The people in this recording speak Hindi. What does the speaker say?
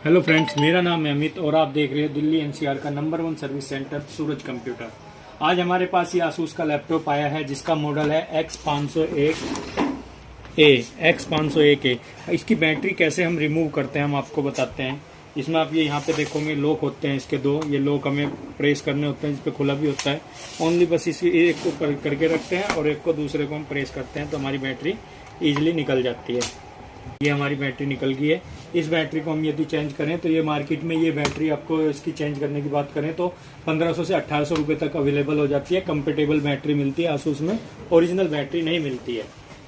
हेलो फ्रेंड्स, मेरा नाम है अमित और आप देख रहे हो दिल्ली एनसीआर का नंबर 1 सर्विस सेंटर सूरज कंप्यूटर। आज हमारे पास ये आसूस का लैपटॉप आया है जिसका मॉडल है X501A। इसकी बैटरी कैसे हम रिमूव करते हैं हम आपको बताते हैं। इसमें आप ये यहाँ पे देखोगे लॉक होते हैं इसके दो, ये लॉक हमें प्रेस करने होते हैं, जिस पे खुला भी होता है। ओनली बस इसी एक को करके रखते हैं और एक को दूसरे को हम प्रेस करते हैं तो हमारी बैटरी ईजिली निकल जाती है। ये हमारी बैटरी निकल गई है। इस बैटरी को हम यदि चेंज करें तो ये मार्केट में ये बैटरी आपको इसकी चेंज करने की बात करें तो 1500 से 1800 रुपये तक अवेलेबल हो जाती है। कंपेटेबल बैटरी मिलती है आसूस में, ओरिजिनल बैटरी नहीं मिलती है।